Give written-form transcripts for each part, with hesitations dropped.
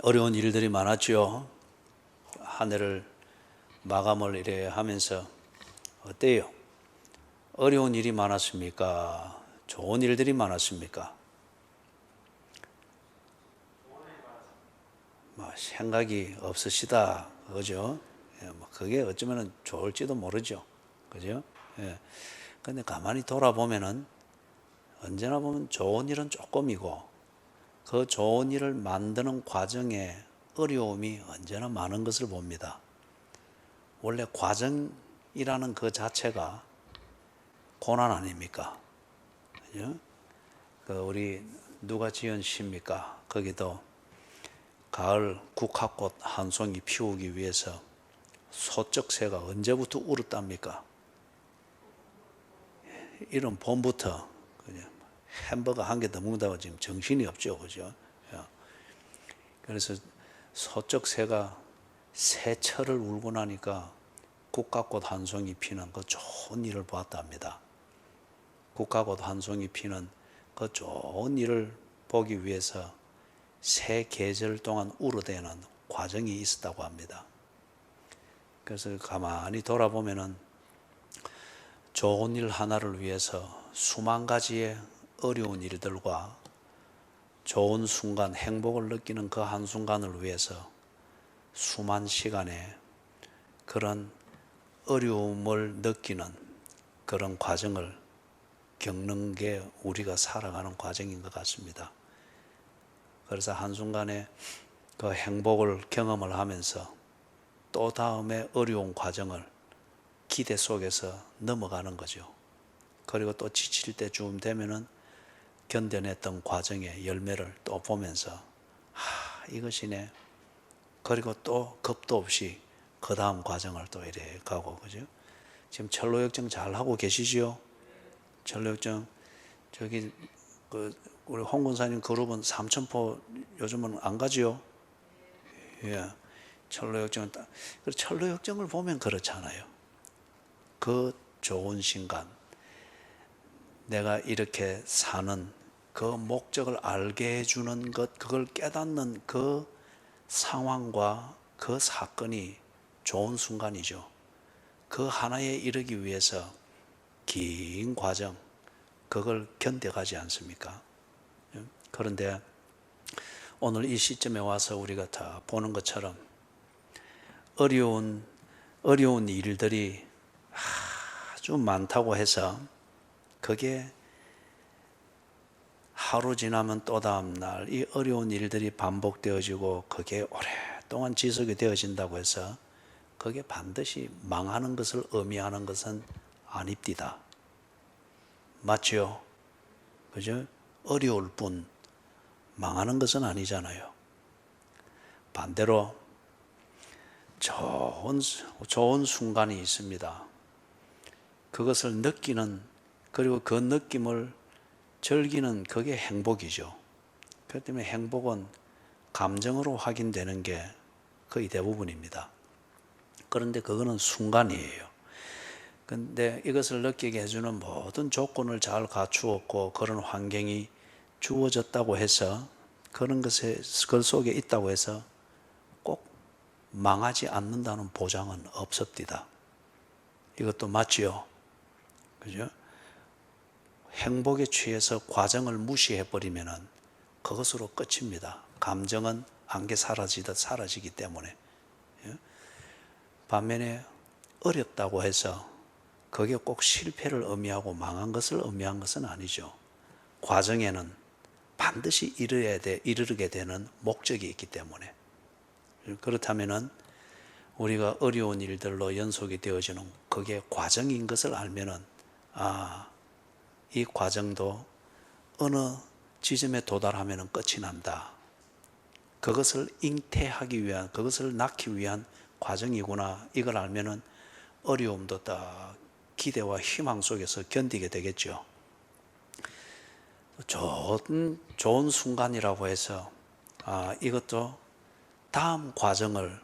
어려운 일들이 많았죠. 한 해를 마감을 이래 하면서 어때요? 어려운 일이 많았습니까? 좋은 일들이 많았습니까? 생각이 없으시다, 그죠? 그게 어쩌면 좋을지도 모르죠, 그죠? 예. 근데 가만히 돌아보면은 언제나 보면 좋은 일은 조금이고 그 좋은 일을 만드는 과정에 어려움이 언제나 많은 것을 봅니다. 원래 과정이라는 그 자체가 고난 아닙니까? 그죠? 우리 누가 지은 시입니까? 거기도 가을 국화꽃 한 송이 피우기 위해서 소쩍새가 언제부터 울었답니까? 이런 봄부터 그냥 햄버거 한 개 더 먹는다고 지금 정신이 없죠, 그죠? 그래서 소쩍새가 새철을 울고 나니까 국화꽃 한 송이 피는 그 좋은 일을 보았답니다. 국화꽃 한 송이 피는 그 좋은 일을 보기 위해서 새 계절 동안 울어대는 과정이 있었다고 합니다. 그래서 가만히 돌아보면은 좋은 일 하나를 위해서 수만 가지의 어려운 일들과 좋은 순간, 행복을 느끼는 그 한순간을 위해서 수만 시간의 그런 어려움을 느끼는 그런 과정을 겪는 게 우리가 살아가는 과정인 것 같습니다. 그래서 한순간에 그 행복을 경험을 하면서 또 다음에 어려운 과정을 기대 속에서 넘어가는 거죠. 그리고 또 지칠 때쯤 되면은 견뎌냈던 과정의 열매를 또 보면서 이것이네. 그리고 또 겁도 없이 그 다음 과정을 또 이래 가고, 그죠? 지금 철로역정 잘 하고 계시지요? 철로역정 저기 우리 홍 군사님 그룹은 삼천포 요즘은 안 가지요? 예. 철로역정은 철로역정을 보면 그렇잖아요. 그 좋은 순간 내가 이렇게 사는 그 목적을 알게 해주는 것, 그걸 깨닫는 그 상황과 그 사건이 좋은 순간이죠. 그 하나에 이르기 위해서 긴 과정, 그걸 견뎌가지 않습니까? 그런데 오늘 이 시점에 와서 우리가 다 보는 것처럼 어려운 일들이 아주 많다고 해서 그게 하루 지나면 또 다음 날 이 어려운 일들이 반복되어지고 그게 오랫동안 지속이 되어진다고 해서 그게 반드시 망하는 것을 의미하는 것은 아닙니다. 맞죠? 그죠? 어려울 뿐 망하는 것은 아니잖아요. 반대로 좋은 순간이 있습니다. 그것을 느끼는, 그리고 그 느낌을 즐기는 그게 행복이죠. 그렇기 때문에 행복은 감정으로 확인되는 게 거의 대부분입니다. 그런데 그거는 순간이에요. 근데 이것을 느끼게 해주는 모든 조건을 잘 갖추었고 그런 환경이 주어졌다고 해서 그런 것 속에 있다고 해서 꼭 망하지 않는다는 보장은 없습니다. 이것도 맞지요? 그죠? 행복에 취해서 과정을 무시해버리면은 그것으로 끝입니다. 감정은 안개 사라지듯 사라지기 때문에. 반면에 어렵다고 해서 그게 꼭 실패를 의미하고 망한 것을 의미한 것은 아니죠. 과정에는 반드시 이르게 되는 목적이 있기 때문에. 그렇다면은 우리가 어려운 일들로 연속이 되어지는 그게 과정인 것을 알면은 이 과정도 어느 지점에 도달하면 끝이 난다. 그것을 잉태하기 위한, 그것을 낳기 위한 과정이구나. 이걸 알면은 어려움도 딱 기대와 희망 속에서 견디게 되겠죠. 좋은 순간이라고 해서 이것도 다음 과정을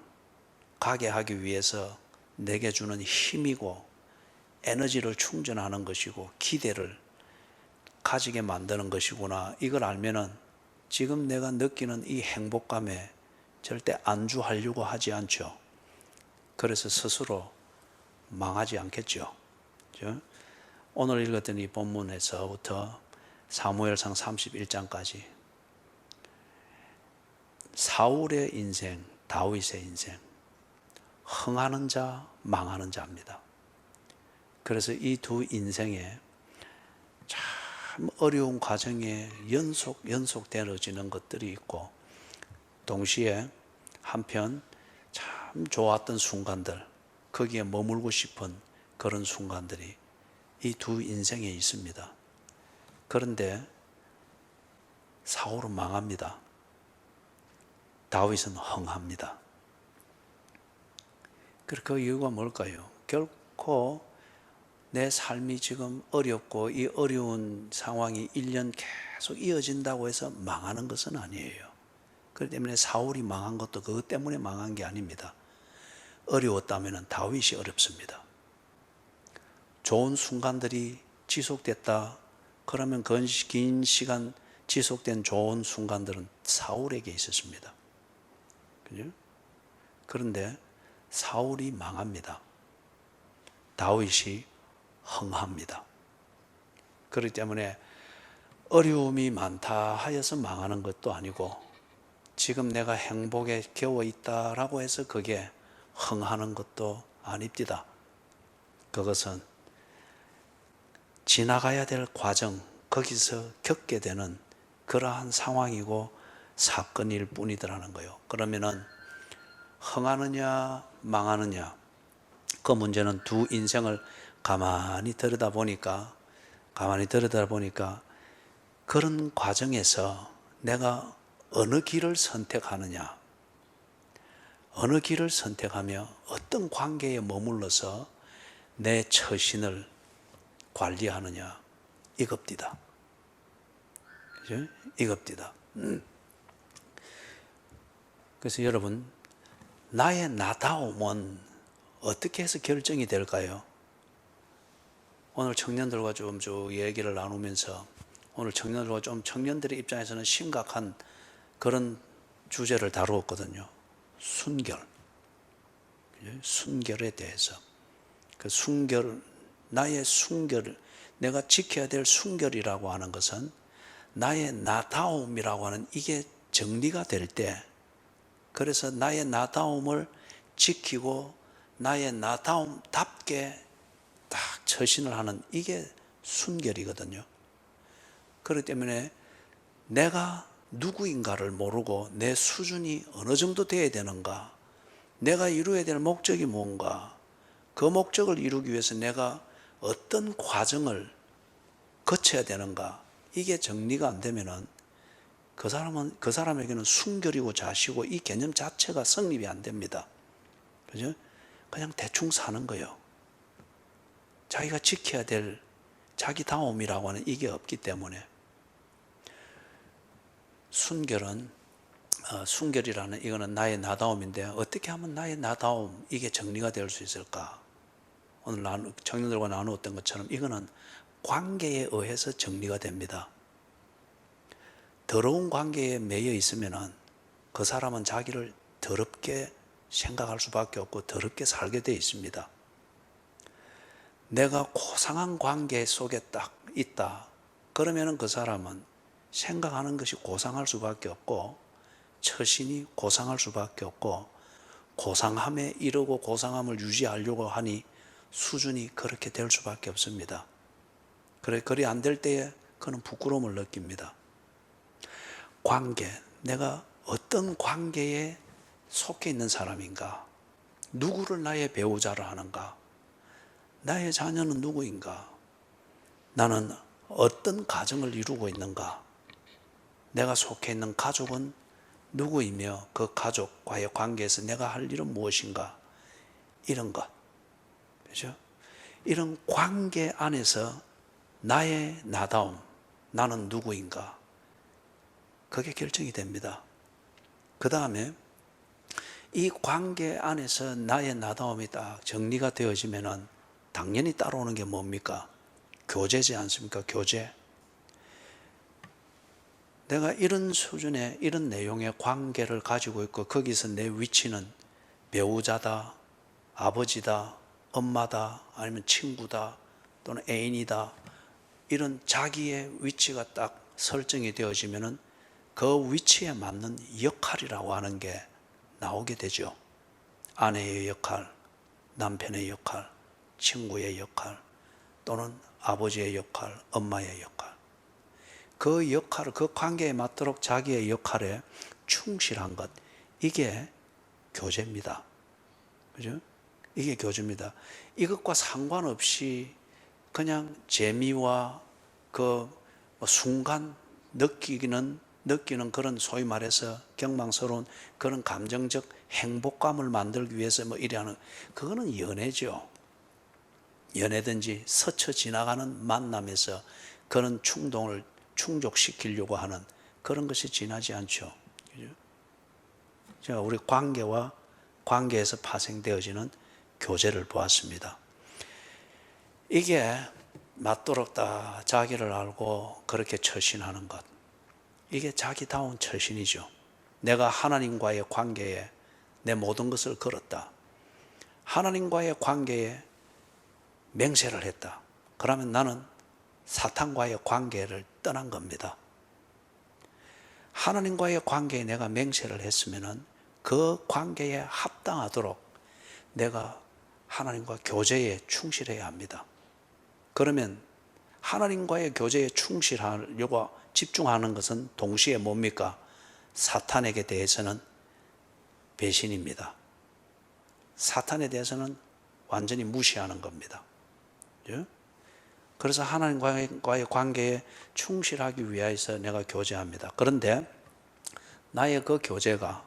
가게 하기 위해서 내게 주는 힘이고 에너지를 충전하는 것이고 기대를 가지게 만드는 것이구나. 이걸 알면은 지금 내가 느끼는 이 행복감에 절대 안주하려고 하지 않죠. 그래서 스스로 망하지 않겠죠. 그죠? 오늘 읽었던 이 본문에서부터 사무엘상 31장까지 사울의 인생, 다윗의 인생, 흥하는 자, 망하는 자입니다. 그래서 이 두 인생에 참 어려운 과정에 연속되어지는 것들이 있고, 동시에 한편 참 좋았던 순간들, 거기에 머물고 싶은 그런 순간들이 이 두 인생에 있습니다. 그런데 사울은 망합니다. 다윗은 흥합니다. 그 이유가 뭘까요? 결코 내 삶이 지금 어렵고 이 어려운 상황이 1년 계속 이어진다고 해서 망하는 것은 아니에요. 그렇기 때문에 사울이 망한 것도 그것 때문에 망한 게 아닙니다. 어려웠다면 다윗이 어렵습니다. 좋은 순간들이 지속됐다. 그러면 그 긴 시간 지속된 좋은 순간들은 사울에게 있었습니다. 그죠? 그런데 사울이 망합니다. 다윗이 흥합니다. 그렇기 때문에 어려움이 많다 하여서 망하는 것도 아니고, 지금 내가 행복에 겨워 있다라고 해서 그게 흥하는 것도 아닙니다. 그것은 지나가야 될 과정, 거기서 겪게 되는 그러한 상황이고 사건일 뿐이더라는 거예요. 그러면은 흥하느냐 망하느냐, 그 문제는 두 인생을 가만히 들여다보니까 그런 과정에서 내가 어느 길을 선택하느냐, 어느 길을 선택하며 어떤 관계에 머물러서 내 처신을 관리하느냐, 이겁니다. 그죠? 이겁니다. 그래서 여러분, 나의 나다움은 어떻게 해서 결정이 될까요? 오늘 청년들과 좀 얘기를 나누면서, 오늘 청년들과 청년들의 입장에서는 심각한 그런 주제를 다루었거든요. 순결. 순결에 대해서. 그 순결, 나의 순결, 내가 지켜야 될 순결이라고 하는 것은 나의 나다움이라고 하는 이게 정리가 될 때, 그래서 나의 나다움을 지키고 나의 나다움답게 딱 처신을 하는 이게 순결이거든요. 그렇기 때문에 내가 누구인가를 모르고 내 수준이 어느 정도 돼야 되는가, 내가 이루어야 될 목적이 뭔가, 그 목적을 이루기 위해서 내가 어떤 과정을 거쳐야 되는가, 이게 정리가 안 되면은 그 사람에게는 순결이고 자시고 이 개념 자체가 성립이 안 됩니다. 그죠? 그냥 대충 사는 거예요. 자기가 지켜야 될 자기 다움이라고 하는 이게 없기 때문에. 순결이라는 이거는 나의 나다움인데, 어떻게 하면 나의 나다움 이게 정리가 될 수 있을까? 오늘 청년들과 나누었던 것처럼 이거는 관계에 의해서 정리가 됩니다. 더러운 관계에 매여 있으면 그 사람은 자기를 더럽게 생각할 수밖에 없고 더럽게 살게 되어 있습니다. 내가 고상한 관계 속에 딱 있다. 그러면 그 사람은 생각하는 것이 고상할 수밖에 없고 처신이 고상할 수밖에 없고, 고상함에 이르고 고상함을 유지하려고 하니 수준이 그렇게 될 수밖에 없습니다. 그리 안 될 때에 그는 부끄러움을 느낍니다. 관계, 내가 어떤 관계에 속해 있는 사람인가, 누구를 나의 배우자로 하는가, 나의 자녀는 누구인가, 나는 어떤 가정을 이루고 있는가, 내가 속해 있는 가족은 누구이며 그 가족과의 관계에서 내가 할 일은 무엇인가, 이런 것, 그렇죠? 이런 관계 안에서 나의 나다움, 나는 누구인가, 그게 결정이 됩니다. 그 다음에 이 관계 안에서 나의 나다움이 딱 정리가 되어지면은 당연히 따라오는 게 뭡니까? 교제지 않습니까? 교제. 내가 이런 수준의 이런 내용의 관계를 가지고 있고 거기서 내 위치는 배우자다, 아버지다, 엄마다, 아니면 친구다, 또는 애인이다, 이런 자기의 위치가 딱 설정이 되어지면은 그 위치에 맞는 역할이라고 하는 게 나오게 되죠. 아내의 역할, 남편의 역할, 친구의 역할, 또는 아버지의 역할, 엄마의 역할. 그 역할을, 그 관계에 맞도록 자기의 역할에 충실한 것, 이게 교제입니다. 그죠? 이게 교제입니다. 이것과 상관없이 그냥 재미와 그 순간 느끼는 그런 소위 말해서 경망스러운 그런 감정적 행복감을 만들기 위해서 뭐 이래 하는, 그거는 연애죠. 연애든지 스쳐 지나가는 만남에서 그런 충동을 충족시키려고 하는 그런 것이 지나지 않죠. 제가 우리 관계에서 파생되어지는 교제를 보았습니다. 이게 맞도록 다 자기를 알고 그렇게 처신하는 것, 이게 자기다운 처신이죠. 내가 하나님과의 관계에 내 모든 것을 걸었다. 하나님과의 관계에 맹세를 했다. 그러면 나는 사탄과의 관계를 떠난 겁니다. 하나님과의 관계에 내가 맹세를 했으면은 그 관계에 합당하도록 내가 하나님과 교제에 충실해야 합니다. 그러면 하나님과의 교제에 충실하려고 집중하는 것은 동시에 뭡니까? 사탄에게 대해서는 배신입니다. 사탄에 대해서는 완전히 무시하는 겁니다. 그래서 하나님과의 관계에 충실하기 위해서 내가 교제합니다. 그런데 나의 그 교제가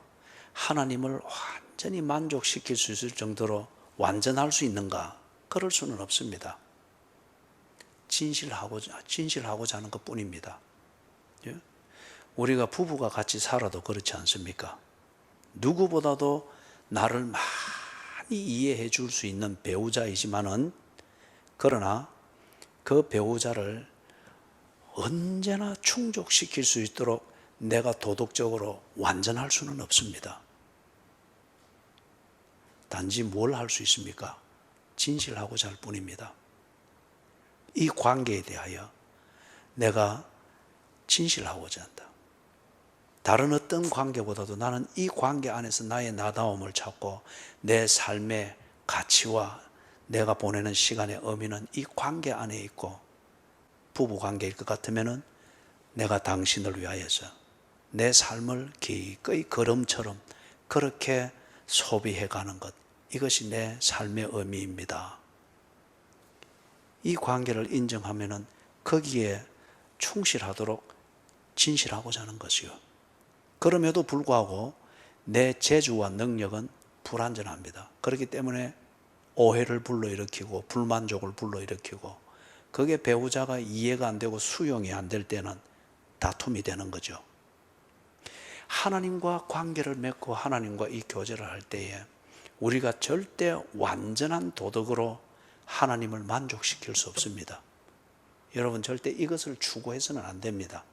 하나님을 완전히 만족시킬 수 있을 정도로 완전할 수 있는가? 그럴 수는 없습니다. 진실하고자 하는 것 뿐입니다. 우리가 부부가 같이 살아도 그렇지 않습니까? 누구보다도 나를 많이 이해해 줄 수 있는 배우자이지만은, 그러나 그 배우자를 언제나 충족시킬 수 있도록 내가 도덕적으로 완전할 수는 없습니다. 단지 뭘 할 수 있습니까? 진실하고자 할 뿐입니다. 이 관계에 대하여 내가 진실하고자 한다. 다른 어떤 관계보다도 나는 이 관계 안에서 나의 나다움을 찾고 내 삶의 가치와 내가 보내는 시간의 의미는 이 관계 안에 있고, 부부 관계일 것 같으면은 내가 당신을 위하여서 내 삶을 기꺼이 걸음처럼 그렇게 소비해 가는 것, 이것이 내 삶의 의미입니다. 이 관계를 인정하면은 거기에 충실하도록 진실하고자 하는 것이요. 그럼에도 불구하고 내 재주와 능력은 불완전합니다. 그렇기 때문에 오해를 불러일으키고 불만족을 불러일으키고, 그게 배우자가 이해가 안 되고 수용이 안 될 때는 다툼이 되는 거죠. 하나님과 관계를 맺고 하나님과 이 교제를 할 때에 우리가 절대 완전한 도덕으로 하나님을 만족시킬 수 없습니다. 여러분, 절대 이것을 추구해서는 안 됩니다.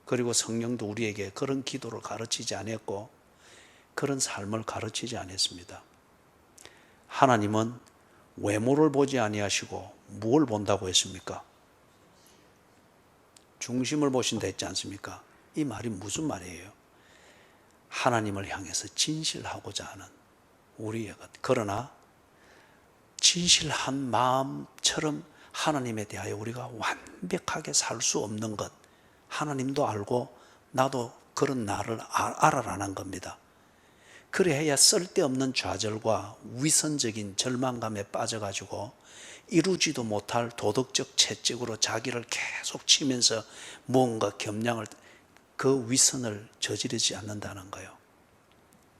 그리고 성령도 우리에게 그런 기도를 가르치지 않았고 그런 삶을 가르치지 않았습니다. 하나님은 외모를 보지 아니하시고 무엇을 본다고 했습니까? 중심을 보신다 했지 않습니까? 이 말이 무슨 말이에요? 하나님을 향해서 진실하고자 하는 우리의 것, 그러나 진실한 마음처럼 하나님에 대하여 우리가 완벽하게 살 수 없는 것, 하나님도 알고 나도 그런 나를 알아라는 겁니다. 그래야 쓸데없는 좌절과 위선적인 절망감에 빠져가지고 이루지도 못할 도덕적 채찍으로 자기를 계속 치면서 뭔가 겸양을, 그 위선을 저지르지 않는다는 거예요.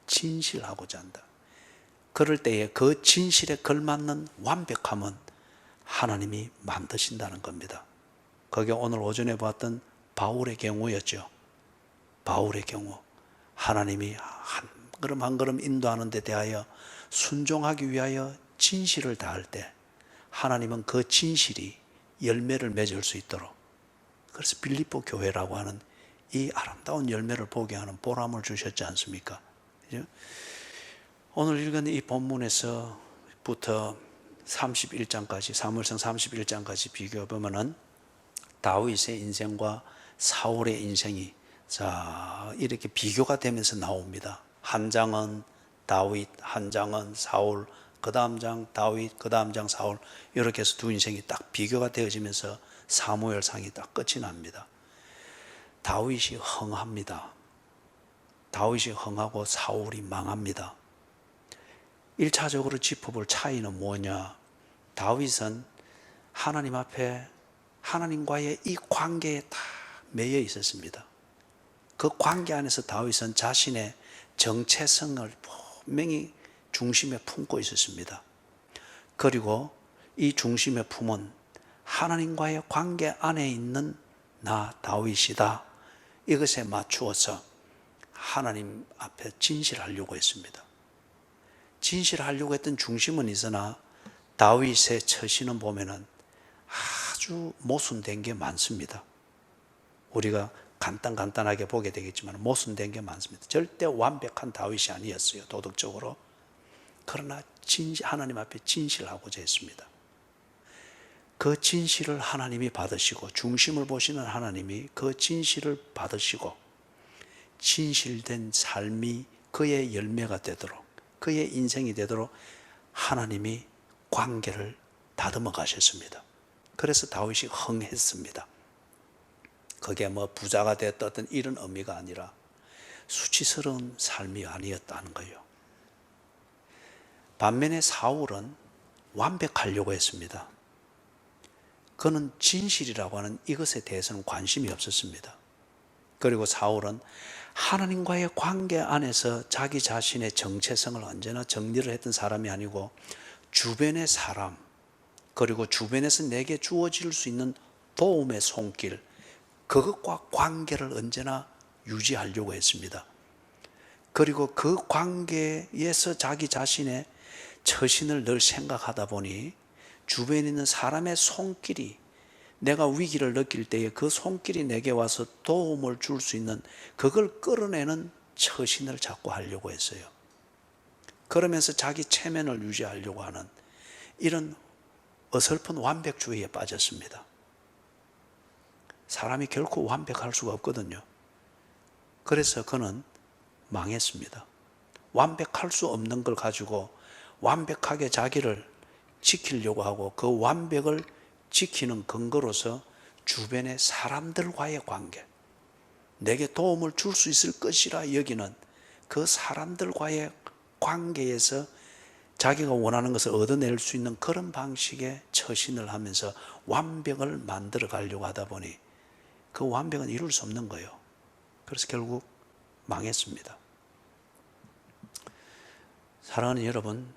진실하고자 한다. 그럴 때에 그 진실에 걸맞는 완벽함은 하나님이 만드신다는 겁니다. 그게 오늘 오전에 봤던 바울의 경우였죠. 바울의 경우 하나님이 한 걸음 한 걸음 인도하는 데 대하여 순종하기 위하여 진실을 다할 때 하나님은 그 진실이 열매를 맺을 수 있도록, 그래서 빌립보 교회라고 하는 이 아름다운 열매를 보게 하는 보람을 주셨지 않습니까? 그죠? 오늘 읽은 이 본문에서부터 31장까지, 사무엘상 31장까지 비교해 보면은 다윗의 인생과 사울의 인생이 이렇게 비교가 되면서 나옵니다. 한 장은 다윗, 한 장은 사울, 그 다음 장 다윗, 그 다음 장 사울, 이렇게 해서 두 인생이 딱 비교가 되어지면서 사무엘상이 딱 끝이 납니다. 다윗이 흥합니다. 다윗이 흥하고 사울이 망합니다. 1차적으로 짚어볼 차이는 뭐냐? 다윗은 하나님 앞에 하나님과의 이 관계에 다 매여 있었습니다. 그 관계 안에서 다윗은 자신의 정체성을 분명히 중심에 품고 있었습니다. 그리고 이 중심의 품은 하나님과의 관계 안에 있는 나 다윗이다. 이것에 맞추어서 하나님 앞에 진실하려고 했습니다. 진실하려고 했던 중심은 있으나 다윗의 처신은 보면은 아주 모순된 게 많습니다. 우리가 간단하게 보게 되겠지만 모순된 게 많습니다. 절대 완벽한 다윗이 아니었어요, 도덕적으로. 그러나 하나님 앞에 진실하고자 했습니다. 그 진실을 하나님이 받으시고, 중심을 보시는 하나님이 그 진실을 받으시고, 진실된 삶이 그의 열매가 되도록, 그의 인생이 되도록 하나님이 관계를 다듬어 가셨습니다. 그래서 다윗이 흥했습니다. 그게 뭐 부자가 됐다든 이런 의미가 아니라 수치스러운 삶이 아니었다는 거예요. 반면에 사울은 완벽하려고 했습니다. 그는 진실이라고 하는 이것에 대해서는 관심이 없었습니다. 그리고 사울은 하나님과의 관계 안에서 자기 자신의 정체성을 언제나 정리를 했던 사람이 아니고 주변의 사람, 그리고 주변에서 내게 주어질 수 있는 도움의 손길, 그것과 관계를 언제나 유지하려고 했습니다. 그리고 그 관계에서 자기 자신의 처신을 늘 생각하다 보니 주변에 있는 사람의 손길이, 내가 위기를 느낄 때에 그 손길이 내게 와서 도움을 줄 수 있는, 그걸 끌어내는 처신을 자꾸 하려고 했어요. 그러면서 자기 체면을 유지하려고 하는 이런 어설픈 완벽주의에 빠졌습니다. 사람이 결코 완벽할 수가 없거든요. 그래서 그는 망했습니다. 완벽할 수 없는 걸 가지고 완벽하게 자기를 지키려고 하고, 그 완벽을 지키는 근거로서 주변의 사람들과의 관계, 내게 도움을 줄 수 있을 것이라 여기는 그 사람들과의 관계에서 자기가 원하는 것을 얻어낼 수 있는 그런 방식의 처신을 하면서 완벽을 만들어 가려고 하다 보니 그 완벽은 이룰 수 없는 거예요. 그래서 결국 망했습니다. 사랑하는 여러분,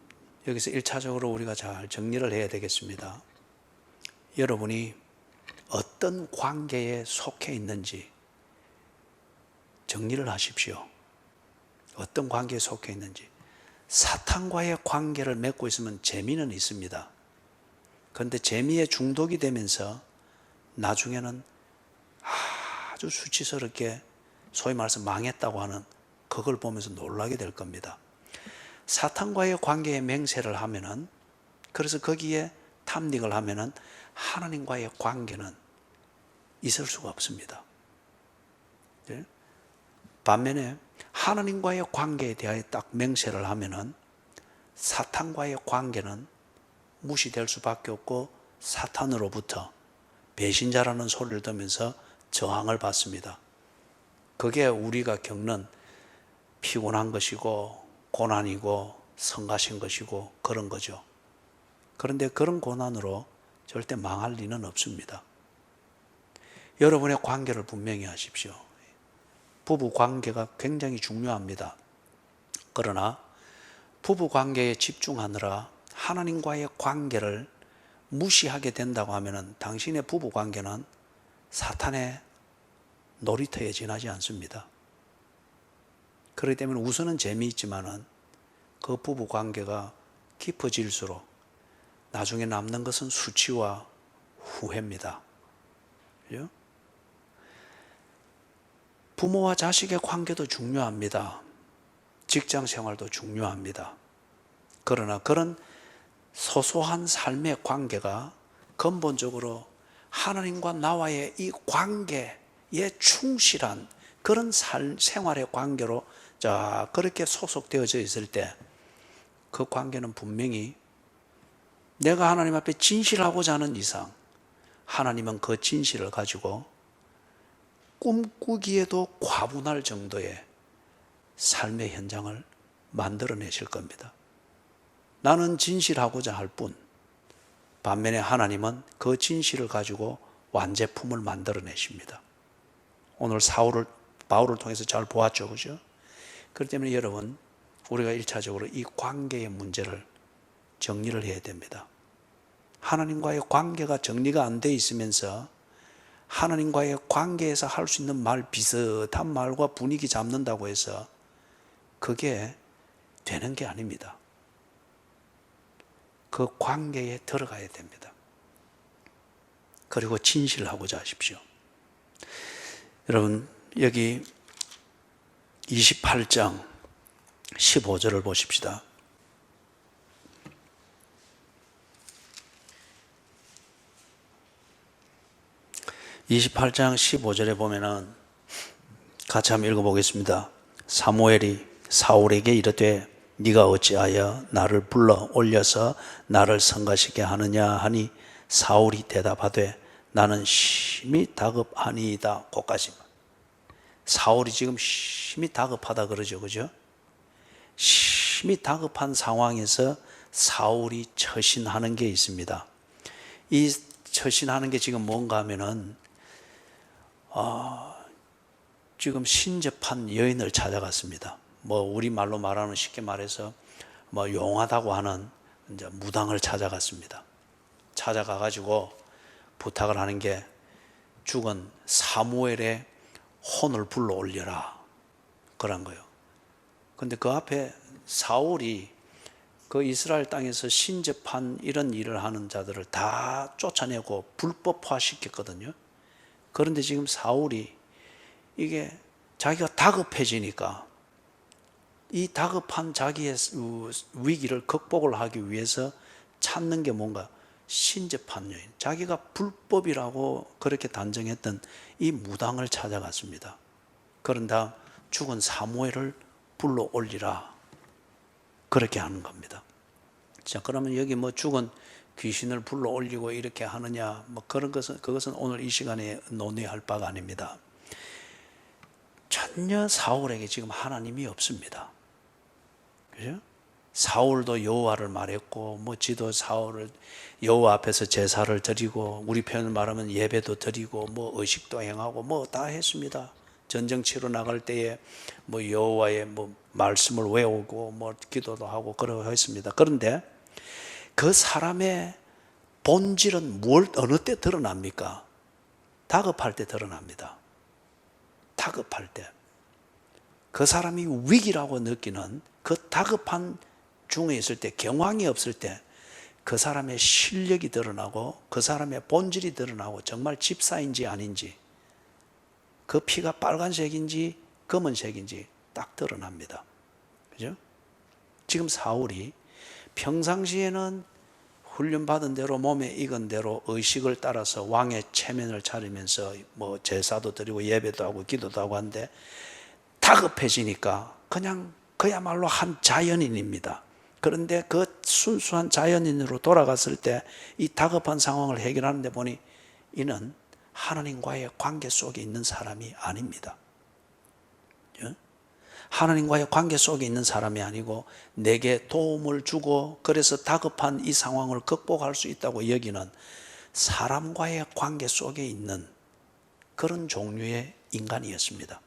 여기서 1차적으로 우리가 잘 정리를 해야 되겠습니다. 여러분이 어떤 관계에 속해 있는지 정리를 하십시오. 어떤 관계에 속해 있는지. 사탄과의 관계를 맺고 있으면 재미는 있습니다. 그런데 재미에 중독이 되면서 나중에는 아주 수치스럽게 소위 말해서 망했다고 하는 그걸 보면서 놀라게 될 겁니다. 사탄과의 관계에 맹세를 하면은, 그래서 거기에 탐닉을 하면은 하나님과의 관계는 있을 수가 없습니다. 반면에 하나님과의 관계에 대하여 딱 맹세를 하면은 사탄과의 관계는 무시될 수밖에 없고 사탄으로부터 배신자라는 소리를 들으면서 저항을 받습니다. 그게 우리가 겪는 피곤한 것이고 고난이고 성가신 것이고 그런 거죠. 그런데 그런 고난으로 절대 망할 리는 없습니다. 여러분의 관계를 분명히 하십시오. 부부 관계가 굉장히 중요합니다. 그러나 부부 관계에 집중하느라 하나님과의 관계를 무시하게 된다고 하면 당신의 부부 관계는 사탄의 놀이터에 지나지 않습니다. 그렇기 때문에 우선은 재미있지만은 그 부부 관계가 깊어질수록 나중에 남는 것은 수치와 후회입니다. 그죠? 부모와 자식의 관계도 중요합니다. 직장 생활도 중요합니다. 그러나 그런 소소한 삶의 관계가 근본적으로 하나님과 나와의 이 관계에 충실한 그런 생활의 관계로 그렇게 소속되어져 있을 때 그 관계는 분명히 내가 하나님 앞에 진실하고자 하는 이상 하나님은 그 진실을 가지고 꿈꾸기에도 과분할 정도의 삶의 현장을 만들어내실 겁니다. 나는 진실하고자 할 뿐, 반면에 하나님은 그 진실을 가지고 완제품을 만들어내십니다. 오늘 바울을 통해서 잘 보았죠, 그죠? 그렇기 때문에 여러분, 우리가 1차적으로 이 관계의 문제를 정리를 해야 됩니다. 하나님과의 관계가 정리가 안 돼 있으면서 하나님과의 관계에서 할 수 있는 말, 비슷한 말과 분위기 잡는다고 해서 그게 되는 게 아닙니다. 그 관계에 들어가야 됩니다. 그리고 진실하고자 하십시오. 여러분, 여기 28장 15절을 보십시다. 28장 15절에 보면은 같이 한번 읽어보겠습니다. 사무엘이 사울에게 이르되 네가 어찌하여 나를 불러 올려서 나를 성가시게 하느냐 하니 사울이 대답하되 나는 심히 다급하니이다. 거기까지만. 사울이 지금 심히 다급하다 그러죠, 그죠? 심히 다급한 상황에서 사울이 처신하는 게 있습니다. 이 처신하는 게 지금 뭔가 하면은 지금 신접한 여인을 찾아갔습니다. 우리말로 말하면 쉽게 말해서 용하다고 하는 이제 무당을 찾아갔습니다. 찾아가가지고 부탁을 하는 게 죽은 사무엘의 혼을 불러 올려라. 그런 거예요. 근데 그 앞에 사울이 그 이스라엘 땅에서 신접한 이런 일을 하는 자들을 다 쫓아내고 불법화 시켰거든요. 그런데 지금 사울이 이게 자기가 다급해지니까 이 다급한 자기의 위기를 극복을 하기 위해서 찾는 게 뭔가 신접한 여인, 자기가 불법이라고 그렇게 단정했던 이 무당을 찾아갔습니다. 그런 다음 죽은 사무엘을 불러 올리라, 그렇게 하는 겁니다. 자, 그러면 여기 죽은 귀신을 불러 올리고 이렇게 하느냐, 그것은 오늘 이 시간에 논의할 바가 아닙니다. 전혀 사울에게 지금 하나님이 없습니다. 그죠? 사울도 여호와를 말했고, 지도 사울을 여호와 앞에서 제사를 드리고, 우리 표현을 말하면 예배도 드리고, 의식도 행하고, 다 했습니다. 전쟁 치러 나갈 때에 여호와의 말씀을 외우고, 기도도 하고, 그러고 했습니다. 그런데 그 사람의 본질은 어느 때 드러납니까? 다급할 때 드러납니다. 다급할 때. 그 사람이 위기라고 느끼는 그 다급한 중에 있을 때, 경황이 없을 때 그 사람의 실력이 드러나고 그 사람의 본질이 드러나고 정말 집사인지 아닌지, 그 피가 빨간색인지 검은색인지 딱 드러납니다. 그죠? 지금 사울이 평상시에는 훈련받은 대로 몸에 익은 대로 의식을 따라서 왕의 체면을 차리면서 제사도 드리고 예배도 하고 기도도 하고 하는데 다급해지니까 그냥 그야말로 한 자연인입니다. 그런데 그 순수한 자연인으로 돌아갔을 때 이 다급한 상황을 해결하는데 보니 이는 하나님과의 관계 속에 있는 사람이 아닙니다. 하나님과의 관계 속에 있는 사람이 아니고 내게 도움을 주고 그래서 다급한 이 상황을 극복할 수 있다고 여기는 사람과의 관계 속에 있는 그런 종류의 인간이었습니다.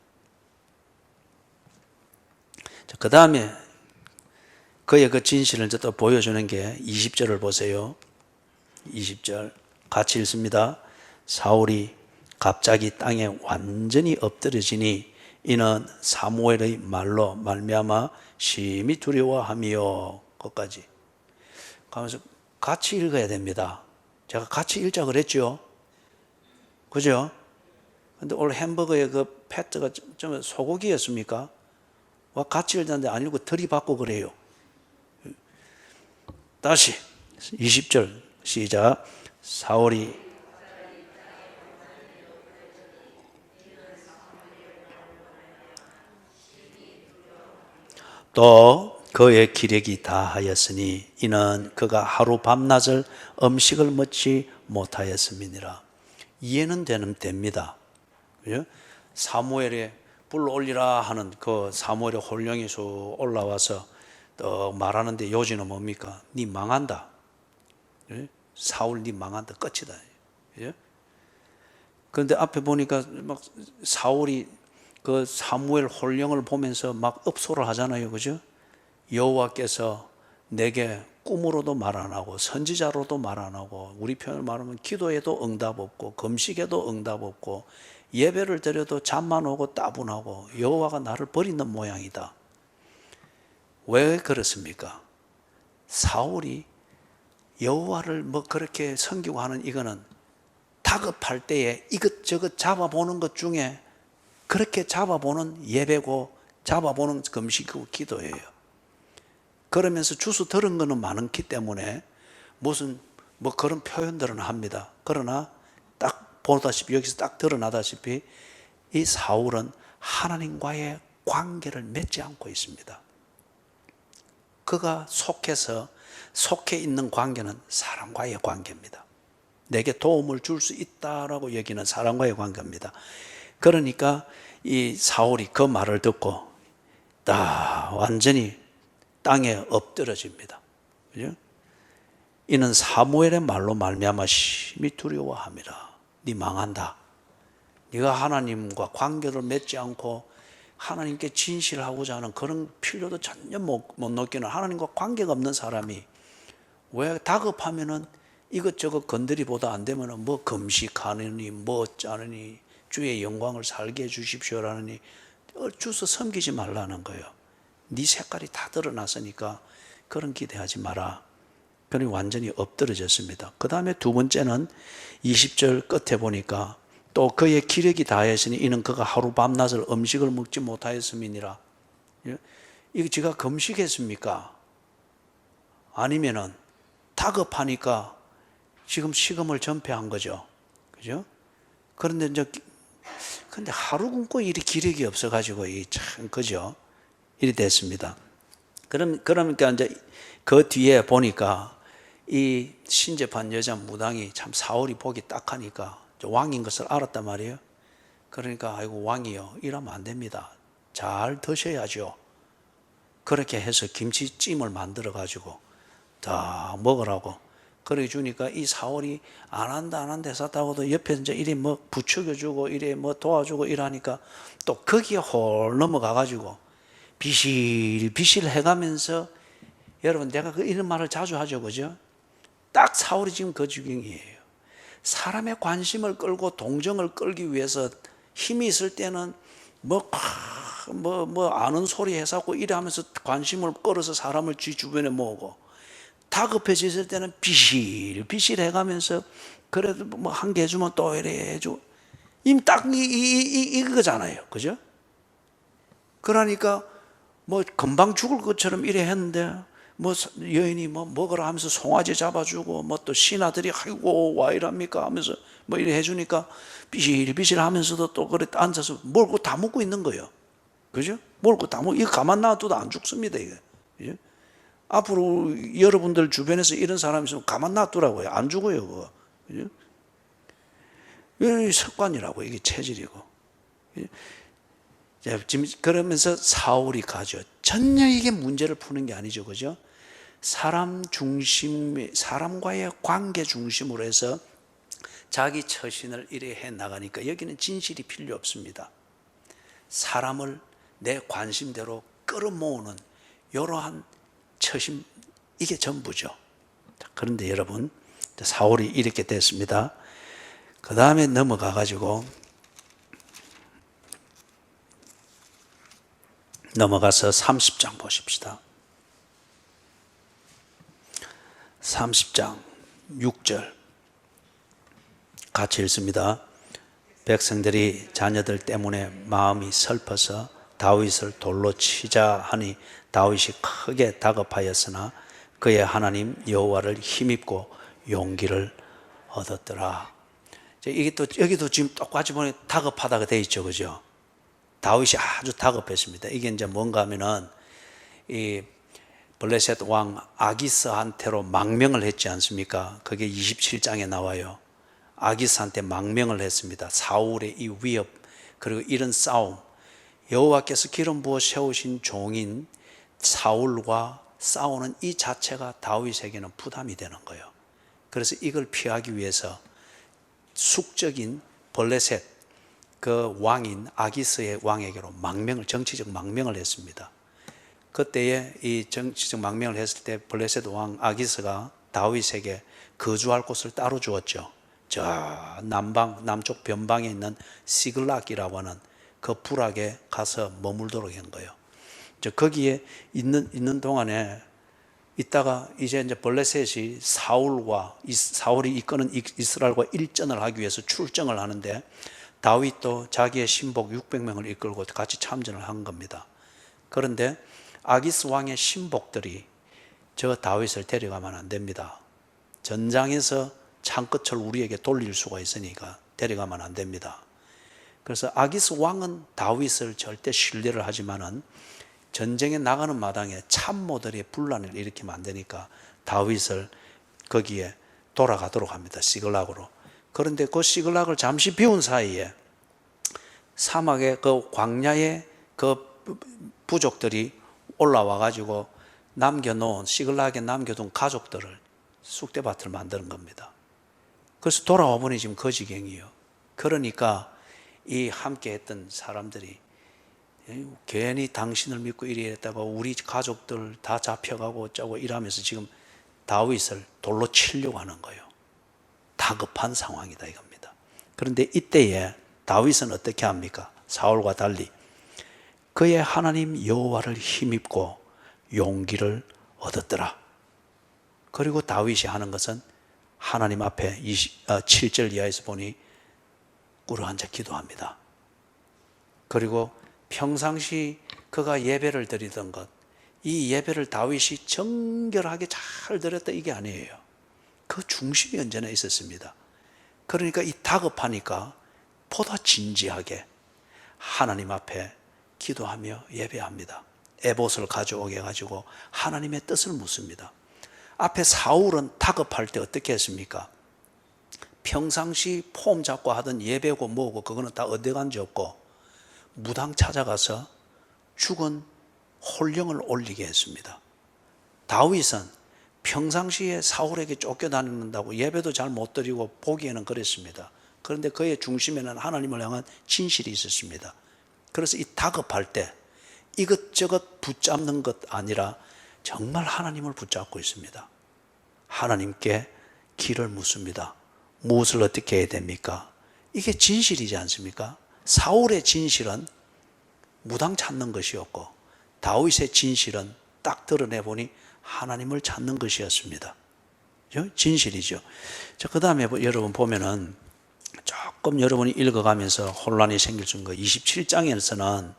그 다음에 그의 그 진실을 또 보여주는 게 20절을 보세요. 20절 같이 읽습니다. 사울이 갑자기 땅에 완전히 엎드려지니 이는 사무엘의 말로 말미암아 심히 두려워하며, 끝까지 가면서 같이 읽어야 됩니다. 제가 같이 읽자 그랬죠? 그죠? 근데 오늘 햄버거의 그 패트가 좀 소고기였습니까? 와 같이 일자는데 아니고 들이받고 그래요. 다시 20절 시작. 사울이 또 그의 기력이 다하였으니 이는 그가 하루 밤낮을 음식을 먹지 못하였음이니라. 이해는 됩니다. 그죠? 사무엘에 불 올리라 하는 그 사무엘의 혼령이 쭉 올라와서 또 말하는데 요지는 뭡니까? 네 망한다. 그죠? 사울 네 망한다. 끝이다. 그죠? 그런데 앞에 보니까 막 사울이 그 사무엘 혼령을 보면서 막 읍소를 하잖아요. 그죠? 여호와께서 내게 꿈으로도 말 안 하고 선지자로도 말 안 하고 우리 표현을 말하면 기도에도 응답 없고 금식에도 응답 없고 예배를 드려도 잠만 오고 따분하고 여호와가 나를 버리는 모양이다. 왜 그렇습니까? 사울이 여호와를 뭐 그렇게 섬기고 하는 이거는 다급할 때에 이것저것 잡아보는 것 중에 그렇게 잡아보는 예배고 잡아보는 금식이고 기도예요. 그러면서 주소 들은 거는 많기 때문에 무슨 뭐 그런 표현들은 합니다. 그러나 딱 보다시피 여기서 딱 드러나다시피 이 사울은 하나님과의 관계를 맺지 않고 있습니다. 그가 속해 있는 관계는 사람과의 관계입니다. 내게 도움을 줄 수 있다라고 여기는 사람과의 관계입니다. 그러니까 이 사울이 그 말을 듣고 완전히 땅에 엎드러집니다. 그죠? 이는 사무엘의 말로 말미암아 심히 두려워함이라. 네 망한다. 네가 하나님과 관계를 맺지 않고 하나님께 진실하고자 하는 그런 필요도 전혀 못 느끼는 하나님과 관계가 없는 사람이 왜 다급하면은 이것저것 건드리보다 안 되면은 뭐 금식하느니 뭐 짜느니 주의 영광을 살게 해주십시오라느니 주서 섬기지 말라는 거예요. 네 색깔이 다 드러났으니까 그런 기대하지 마라. 그러니 완전히 엎드러졌습니다. 그 다음에 두 번째는 20절 끝에 보니까 또 그의 기력이 다하였으니 이는 그가 하루 밤낮을 음식을 먹지 못하였음이니라. 이거 제가 금식했습니까? 아니면은 다급하니까 지금 식음을 전폐한 거죠. 그죠? 그런데 근데 하루 굶고 이리 기력이 없어가지고 참 그죠? 이리 됐습니다. 그러니까 이제 그 뒤에 보니까 이 신접한 여자 무당이 참 사울이 보기 딱하니까 왕인 것을 알았단 말이에요. 그러니까 아이고 왕이요 이러면 안 됩니다. 잘 드셔야죠. 그렇게 해서 김치찜을 만들어 가지고 다 먹으라고 그래 주니까 이 사울이 안 한다 했었다고도 옆에 이제 이래 뭐 부추겨주고 이래 뭐 도와주고 이러니까 또 거기에 홀 넘어가 가지고 비실비실 해가면서 여러분 내가 이런 말을 자주 하죠. 그죠? 딱 사울이 지금 그 지경이에요. 사람의 관심을 끌고 동정을 끌기 위해서 힘이 있을 때는 뭐 아는 소리 해서고 이래 하면서 관심을 끌어서 사람을 지 주변에 모으고 다급해졌을 때는 비실비실 해가면서 그래도 뭐 한 개 해주면 또 이래 해주고 이미 딱 이거잖아요. 그죠? 그러니까 뭐 금방 죽을 것처럼 이래 했는데 뭐 여인이 뭐 먹으라 하면서 송아지 잡아주고 뭐 또 신하들이 아이고 와 이랍니까 하면서 뭐 이래 해주니까 비실비실 하면서도 또 그래 앉아서 먹고 다 먹고 있는 거예요. 그죠? 먹고 다 먹고 이거 가만 놔둬도 안 죽습니다. 이게. 그죠? 앞으로 여러분들 주변에서 이런 사람이 있으면 가만 놔두라고요. 안 죽어요. 그거. 그죠? 이게 습관이라고 이게 체질이고. 지금 그러면서 사울이 가죠. 전혀 이게 문제를 푸는 게 아니죠. 그죠? 사람과의 관계 중심으로 해서 자기 처신을 이래 해 나가니까 여기는 진실이 필요 없습니다. 사람을 내 관심대로 끌어모으는 이러한 처심, 이게 전부죠. 그런데 여러분, 사울이 이렇게 됐습니다. 그 다음에 넘어가 가지고 넘어가서 30장 보십시다. 30장 6절 같이 읽습니다. 백성들이 자녀들 때문에 마음이 슬퍼서 다윗을 돌로 치자 하니 다윗이 크게 다급하였으나 그의 하나님 여호와를 힘입고 용기를 얻었더라. 이게 또 여기도 지금 똑같이 보니 다급하다가 돼 있죠, 그죠? 다윗이 아주 다급했습니다. 이게 이제 뭔가 하면은 이 블레셋 왕 아기스한테로 망명을 했지 않습니까? 그게 27장에 나와요. 아기스한테 망명을 했습니다. 사울의 이 위협 그리고 이런 싸움, 여호와께서 기름 부어 세우신 종인 사울과 싸우는 이 자체가 다윗에게는 부담이 되는 거예요. 그래서 이걸 피하기 위해서 숙적인 블레셋 그 왕인 아기스의 왕에게로 정치적 망명을 했습니다. 그때에 이 정치적 망명을 했을 때 블레셋 왕 아기스가 다윗에게 거주할 곳을 따로 주었죠. 저 남쪽 변방에 있는 시글락이라고 하는 그 부락에 가서 머물도록 한 거예요. 거기에 있는 동안에 있다가 이제 블레셋이 사울이 이끄는 이스라엘과 일전을 하기 위해서 출정을 하는데 다윗도 자기의 신복 600명을 이끌고 같이 참전을 한 겁니다. 그런데 아기스 왕의 신복들이 저 다윗을 데려가면 안 됩니다. 전장에서 창끝을 우리에게 돌릴 수가 있으니까 데려가면 안 됩니다. 그래서 아기스 왕은 다윗을 절대 신뢰를 하지만은 전쟁에 나가는 마당에 참모들이 분란을 일으키면 안 되니까 다윗을 거기에 돌아가도록 합니다. 시글락으로. 그런데 그 시글락을 잠시 비운 사이에 사막의 그 광야의 그 부족들이 올라와 가지고 시글락에 남겨둔 가족들을 쑥대밭을 만드는 겁니다. 그래서 돌아와 보니 지금 그 지경이에요. 그러니까 이 함께 했던 사람들이 괜히 당신을 믿고 이랬다가 우리 가족들 다 잡혀가고 어쩌고 이러면서 지금 다윗을 돌로 치려고 하는 거예요. 다급한 상황이다 이겁니다. 그런데 이때에 다윗은 어떻게 합니까? 사울과 달리 그의 하나님 여호와를 힘입고 용기를 얻었더라. 그리고 다윗이 하는 것은 하나님 앞에 7절 이하에서 보니 꿇어앉아 기도합니다. 그리고 평상시 그가 예배를 드리던 것, 이 예배를 다윗이 정결하게 잘 드렸다 이게 아니에요. 그 중심이 언제나 있었습니다. 그러니까 이 다급하니까 보다 진지하게 하나님 앞에 기도하며 예배합니다. 에봇을 가져오게 해가지고 하나님의 뜻을 묻습니다. 앞에 사울은 다급할 때 어떻게 했습니까? 평상시 폼 잡고 하던 예배고 뭐고 그거는 다 어디 간지 없고 무당 찾아가서 죽은 홀령을 올리게 했습니다. 다윗은 평상시에 사울에게 쫓겨다닌다고 예배도 잘 못 드리고 보기에는 그랬습니다. 그런데 그의 중심에는 하나님을 향한 진실이 있었습니다. 그래서 이 다급할 때 이것저것 붙잡는 것 아니라 정말 하나님을 붙잡고 있습니다. 하나님께 길을 묻습니다. 무엇을 어떻게 해야 됩니까? 이게 진실이지 않습니까? 사울의 진실은 무당 찾는 것이었고 다윗의 진실은 딱 드러내보니 하나님을 찾는 것이었습니다. 진실이죠. 자, 그 다음에 여러분 보면은 조금 여러분이 읽어가면서 혼란이 생길 수 있는 거 27장에서는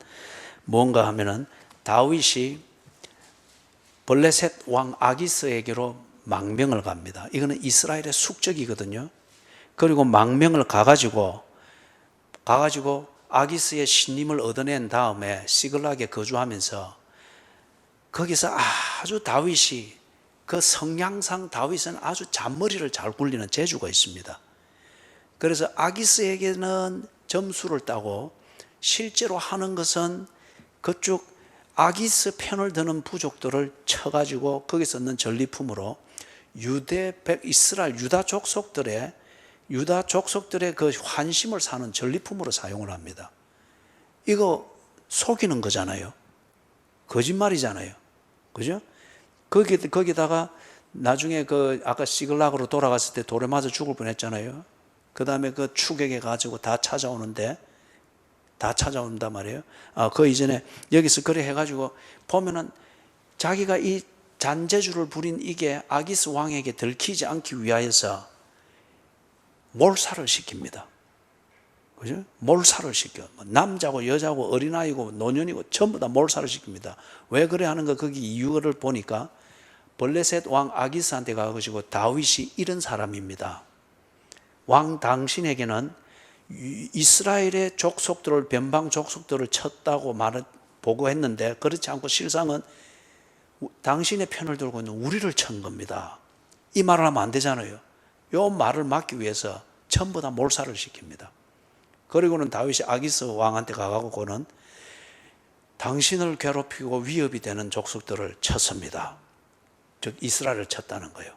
뭔가 하면은 다윗이 블레셋 왕 아기스에게로 망명을 갑니다. 이거는 이스라엘의 숙적이거든요. 그리고 망명을 가가지고 아기스의 신임을 얻어낸 다음에 시글락에 거주하면서 거기서 아주 다윗이 그 성향상 다윗은 아주 잔머리를 잘 굴리는 재주가 있습니다. 그래서 아기스에게는 점수를 따고 실제로 하는 것은 그쪽 아기스 편을 드는 부족들을 쳐가지고 거기서 얻는 전리품으로 이스라엘 유다 족속들의 그 환심을 사는 전리품으로 사용을 합니다. 이거 속이는 거잖아요. 거짓말이잖아요. 그죠? 거기다가 나중에 아까 시글락으로 돌아갔을 때 돌에 맞아 죽을 뻔 했잖아요. 그 다음에 그 추격해 가지고 다 찾아온단 말이에요. 그 이전에 여기서 그래 해가지고 보면은 자기가 이 잔재주를 부린 이게 아기스 왕에게 들키지 않기 위하여서 몰살을 시킵니다. 그죠? 몰살을 시켜. 남자고 여자고 어린아이고 노년이고 전부 다 몰살을 시킵니다. 왜 그래 하는 거 거기 이유를 보니까 블레셋 왕 아기스한테 가가지고 다윗이 이런 사람입니다. 왕 당신에게는 이스라엘의 족속들을 변방 족속들을 쳤다고 보고했는데 그렇지 않고 실상은 당신의 편을 들고 있는 우리를 친 겁니다. 이 말을 하면 안 되잖아요. 이 말을 막기 위해서 전부 다 몰살을 시킵니다. 그리고는 다윗이 아기스 왕한테 가가고는 당신을 괴롭히고 위협이 되는 족속들을 쳤습니다. 즉 이스라엘을 쳤다는 거예요.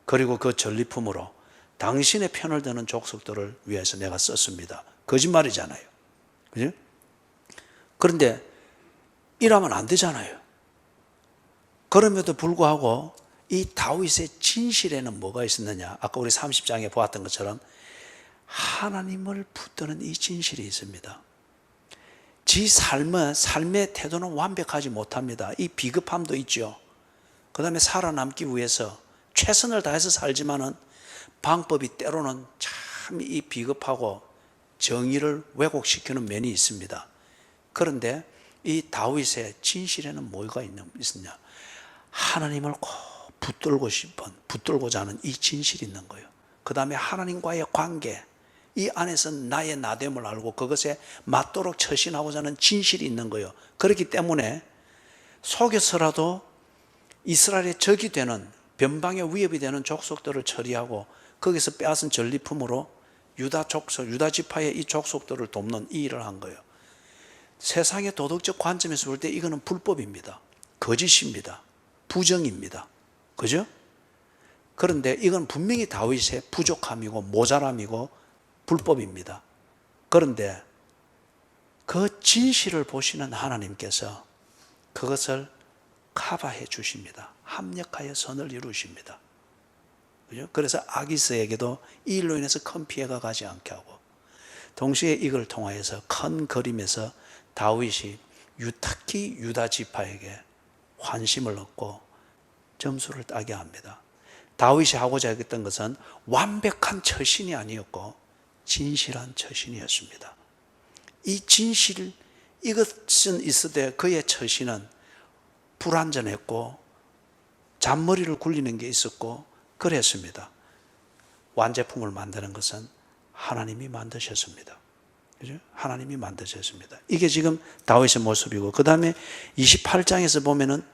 그리고 그 전리품으로 당신의 편을 드는 족속들을 위해서 내가 썼습니다. 거짓말이잖아요. 그죠? 그런데 이러면 안 되잖아요. 그럼에도 불구하고 이 다윗의 진실에는 뭐가 있었느냐? 아까 우리 30장에 보았던 것처럼 하나님을 붙드는 이 진실이 있습니다. 지 삶의 태도는 완벽하지 못합니다. 이 비겁함도 있죠. 그 다음에 살아남기 위해서 최선을 다해서 살지만은 방법이 때로는 참 이 비겁하고 정의를 왜곡시키는 면이 있습니다. 그런데 이 다윗의 진실에는 뭐가 있느냐? 하나님을 꼭 붙들고자 하는 이 진실이 있는 거예요. 그 다음에 하나님과의 관계, 이 안에서 나의 나됨을 알고 그것에 맞도록 처신하고자 하는 진실이 있는 거예요. 그렇기 때문에 속여서라도 이스라엘의 적이 되는 변방의 위협이 되는 족속들을 처리하고 거기서 빼앗은 전리품으로 유다 지파의 이 족속들을 돕는 이 일을 한 거예요. 세상의 도덕적 관점에서 볼 때 이거는 불법입니다. 거짓입니다. 부정입니다. 그죠? 그런데 이건 분명히 다윗의 부족함이고 모자람이고 불법입니다. 그런데 그 진실을 보시는 하나님께서 그것을 커버해 주십니다. 합력하여 선을 이루십니다. 그죠? 그래서 아기스에게도 이 일로 인해서 큰 피해가 가지 않게 하고 동시에 이걸 통하여서 큰 그림에서 다윗이 특히 유다 지파에게 환심을 얻고 점수를 따게 합니다. 다윗이 하고자 했던 것은 완벽한 처신이 아니었고 진실한 처신이었습니다. 이 진실, 이것은 있으되 그의 처신은 불완전했고 잔머리를 굴리는 게 있었고 그랬습니다. 완제품을 만드는 것은 하나님이 만드셨습니다. 그죠? 하나님이 만드셨습니다. 이게 지금 다윗의 모습이고 그 다음에 28장에서 보면은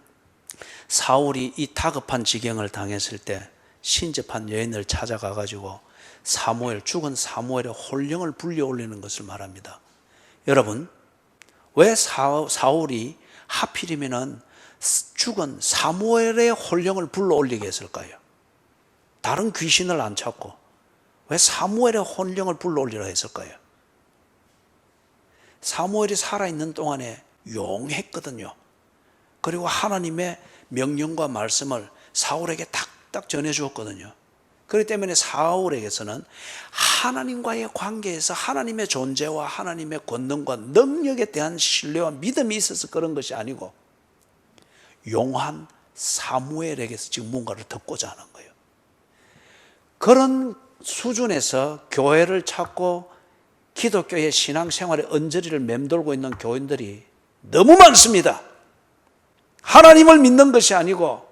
사울이 이 다급한 지경을 당했을 때 신접한 여인을 찾아가 가지고 죽은 사무엘의 혼령을 불려 올리는 것을 말합니다. 여러분, 왜 사울이 하필이면은 죽은 사무엘의 혼령을 불러 올리게 했을까요? 다른 귀신을 안 찾고 왜 사무엘의 혼령을 불러 올리라 했을까요? 사무엘이 살아있는 동안에 용했거든요. 그리고 하나님의 명령과 말씀을 사울에게 딱딱 전해주었거든요. 그렇기 때문에 사울에게서는 하나님과의 관계에서 하나님의 존재와 하나님의 권능과 능력에 대한 신뢰와 믿음이 있어서 그런 것이 아니고 용한 사무엘에게서 지금 뭔가를 듣고자 하는 거예요. 그런 수준에서 교회를 찾고 기독교의 신앙생활의 언저리를 맴돌고 있는 교인들이 너무 많습니다. 하나님을 믿는 것이 아니고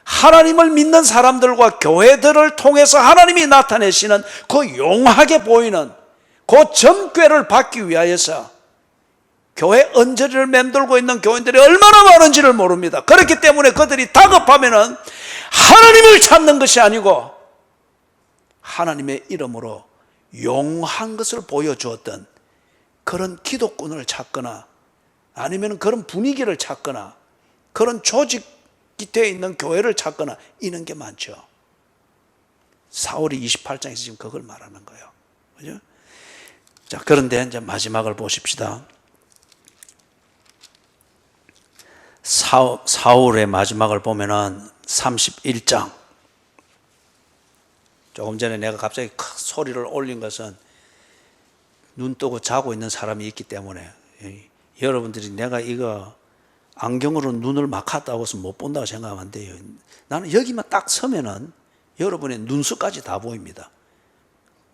하나님을 믿는 사람들과 교회들을 통해서 하나님이 나타내시는 그 용하게 보이는 그 점괘를 받기 위하여서 교회 언저리를 맴돌고 있는 교인들이 얼마나 많은지를 모릅니다. 그렇기 때문에 그들이 다급하면은 하나님을 찾는 것이 아니고 하나님의 이름으로 용한 것을 보여주었던 그런 기독군을 찾거나 아니면 그런 분위기를 찾거나 그런 조직이 되어 있는 교회를 찾거나 이런 게 많죠. 사울이 28장에서 지금 그걸 말하는 거예요. 그죠? 자, 그런데 이제 마지막을 보십시다. 사울의 마지막을 보면은 31장. 조금 전에 내가 갑자기 큰 소리를 올린 것은 눈 뜨고 자고 있는 사람이 있기 때문에 여러분들이 내가 이거 안경으로 눈을 막 갔다고 해서 못 본다고 생각하면 안 돼요. 나는 여기만 딱 서면은 여러분의 눈썹까지 다 보입니다.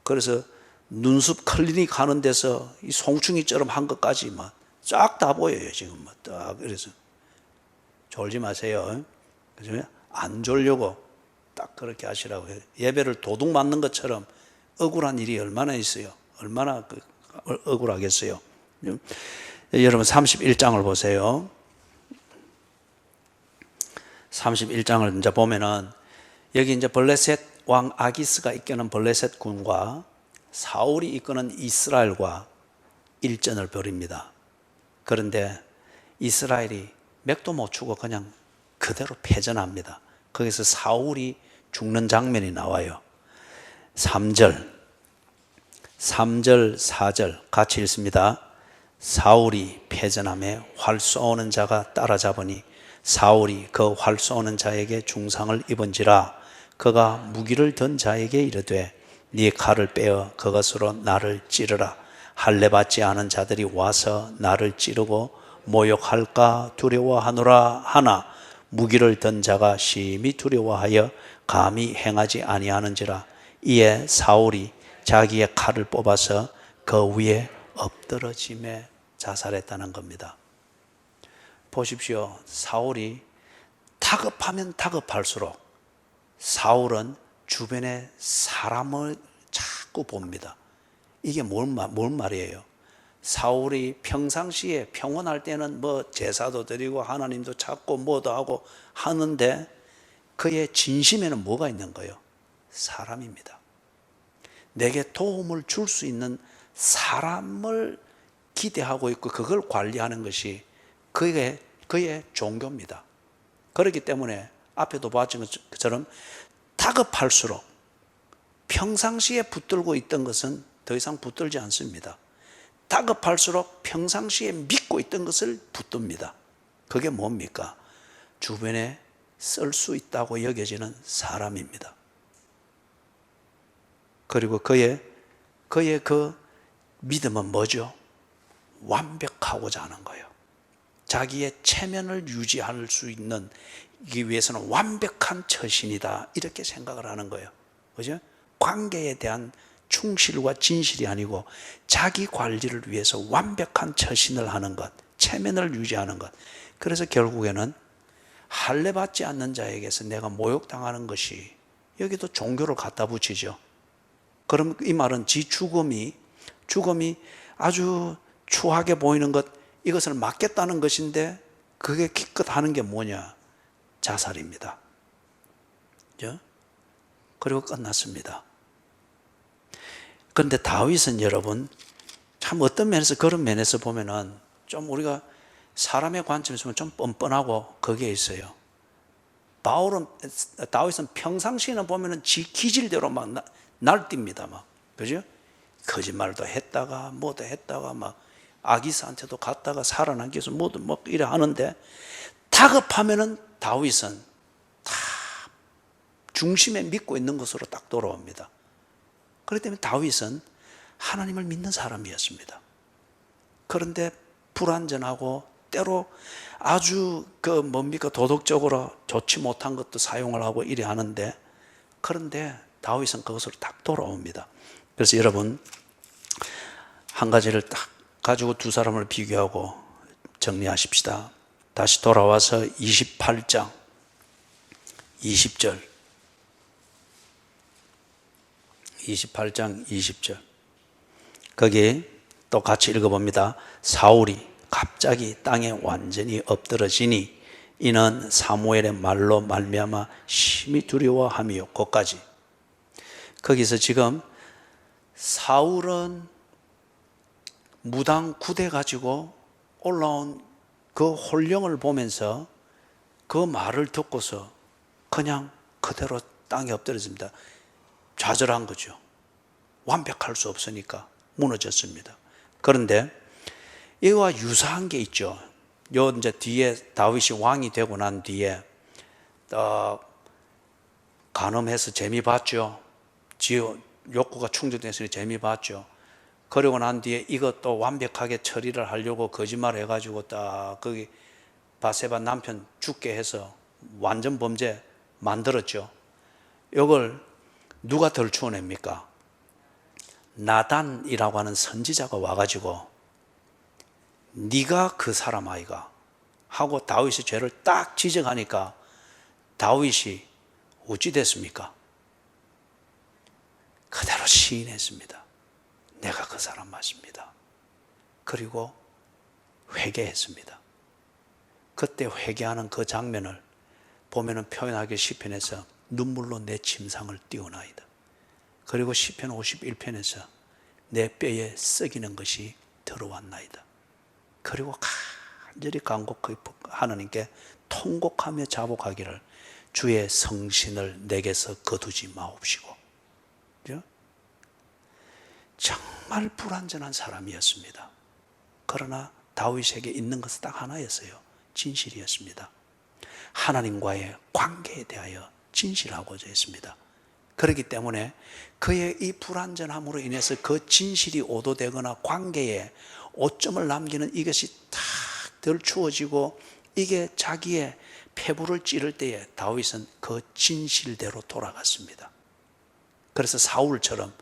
그래서 눈썹 클리닉 하는 데서 이 송충이처럼 한 것까지 쫙 다 보여요, 지금 딱. 그래서 졸지 마세요. 그죠? 안 졸려고 딱 그렇게 하시라고 해요. 예배를 도둑 맞는 것처럼 억울한 일이 얼마나 있어요. 얼마나 억울하겠어요. 여러분 31장을 보세요. 31장을 이제 보면은 여기 이제 블레셋 왕 아기스가 이끄는 블레셋 군과 사울이 이끄는 이스라엘과 일전을 벌입니다. 그런데 이스라엘이 맥도 못 추고 그냥 그대로 패전합니다. 거기서 사울이 죽는 장면이 나와요. 3절, 4절 같이 읽습니다. 사울이 패전함에 활 쏘는 자가 따라잡으니 사울이 그 활 쏘는 자에게 중상을 입은지라. 그가 무기를 든 자에게 이르되 네 칼을 빼어 그것으로 나를 찌르라. 할례 받지 않은 자들이 와서 나를 찌르고 모욕할까 두려워하노라 하나 무기를 든 자가 심히 두려워하여 감히 행하지 아니하는지라. 이에 사울이 자기의 칼을 뽑아서 그 위에 엎드러짐에 자살했다는 겁니다. 보십시오. 사울이 다급하면 다급할수록 사울은 주변에 사람을 자꾸 봅니다. 이게 뭔 말이에요? 사울이 평상시에 평온할 때는 제사도 드리고 하나님도 찾고 뭐도 하고 하는데 그의 진심에는 뭐가 있는 거예요? 사람입니다. 내게 도움을 줄 수 있는 사람을 기대하고 있고 그걸 관리하는 것이 그의 종교입니다. 그렇기 때문에 앞에도 봤던 것처럼 다급할수록 평상시에 붙들고 있던 것은 더 이상 붙들지 않습니다. 다급할수록 평상시에 믿고 있던 것을 붙듭니다. 그게 뭡니까? 주변에 쓸 수 있다고 여겨지는 사람입니다. 그리고 그의 그 믿음은 뭐죠? 완벽하고자 하는 거예요. 자기의 체면을 유지할 수 있는 이 위해서는 완벽한 처신이다 이렇게 생각을 하는 거예요. 그죠? 관계에 대한 충실과 진실이 아니고 자기 관리를 위해서 완벽한 처신을 하는 것, 체면을 유지하는 것. 그래서 결국에는 할례 받지 않는 자에게서 내가 모욕당하는 것이 여기도 종교를 갖다 붙이죠. 그럼 이 말은 지 죽음이 아주 추하게 보이는 것, 이것을 막겠다는 것인데 그게 기껏 하는 게 뭐냐? 자살입니다. 그리고 끝났습니다. 그런데 다윗은 여러분 참 어떤 면에서 그런 면에서 보면은 좀 우리가 사람의 관점에서 보면 좀 뻔뻔하고 거기에 있어요. 다윗은 평상시에는 보면은 지 기질대로 막 날뜁니다. 그죠? 거짓말도 했다가 뭐도 했다가 아기스한테도 갔다가 살아남기 위해서 뭐도 이래 하는데 다급하면은 다윗은 다 중심에 믿고 있는 것으로 딱 돌아옵니다. 그렇기 때문에 다윗은 하나님을 믿는 사람이었습니다. 그런데 불완전하고 때로 아주 도덕적으로 좋지 못한 것도 사용을 하고 이래 하는데 그런데 다윗은 그것으로 딱 돌아옵니다. 그래서 여러분 한 가지를 딱 가지고 두 사람을 비교하고 정리하십시다. 다시 돌아와서 28장 20절 28장 20절 거기 또 같이 읽어봅니다. 사울이 갑자기 땅에 완전히 엎드러지니 이는 사무엘의 말로 말미암아 심히 두려워함이요. 거기까지. 거기서 지금 사울은 무당 구대 가지고 올라온 그 혼령을 보면서 그 말을 듣고서 그냥 그대로 땅에 엎드려집니다. 좌절한 거죠. 완벽할 수 없으니까 무너졌습니다. 그런데 이와 유사한 게 있죠. 요 이제 뒤에 다윗이 왕이 되고 난 뒤에 간음해서 재미 봤죠. 욕구가 충족됐으니 재미 봤죠. 그러고 난 뒤에 이것도 완벽하게 처리를 하려고 거짓말 해가지고 딱 거기 바세바 남편 죽게 해서 완전 범죄 만들었죠. 이걸 누가 덜 추어냅니까? 나단이라고 하는 선지자가 와가지고 네가 그 사람 아이가 하고 다윗의 죄를 딱 지적하니까 다윗이 어찌 됐습니까? 그대로 시인했습니다. 내가 그 사람 맞습니다. 그리고 회개했습니다. 그때 회개하는 그 장면을 보면은 표현하기 시편에서 눈물로 내 침상을 띄우나이다. 그리고 시편 51편에서 내 뼈에 썩이는 것이 들어왔나이다. 그리고 간절히 간곡하게 하나님께 통곡하며 자복하기를 주의 성신을 내게서 거두지 마옵시고. 그죠? 정말 불완전한 사람이었습니다. 그러나 다윗에게 있는 것은 딱 하나였어요. 진실이었습니다. 하나님과의 관계에 대하여 진실하고자 했습니다. 그렇기 때문에 그의 이 불완전함으로 인해서 그 진실이 오도되거나 관계에 오점을 남기는 이것이 탁 덜 추워지고 이게 자기의 폐부를 찌를 때에 다윗은 그 진실대로 돌아갔습니다. 그래서 사울처럼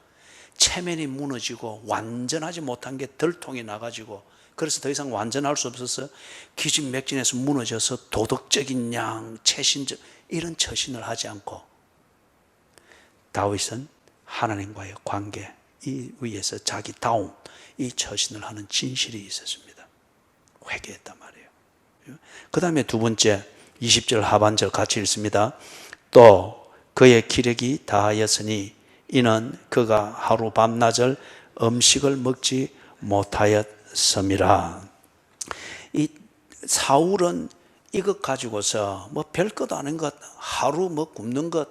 체면이 무너지고 완전하지 못한 게 들통이 나가지고 그래서 더 이상 완전할 수 없어서 기진맥진해서 무너져서 도덕적인 양, 채신적 이런 처신을 하지 않고 다윗은 하나님과의 관계 이 위에서 자기 다움 이 처신을 하는 진실이 있었습니다. 회개했단 말이에요. 그 다음에 두 번째 20절 하반절 같이 읽습니다. 또 그의 기력이 다하였으니 이는 그가 하루 밤낮을 음식을 먹지 못하였음이라. 이 사울은 이것 가지고서 뭐 별것 아닌 것 하루 뭐 굶는 것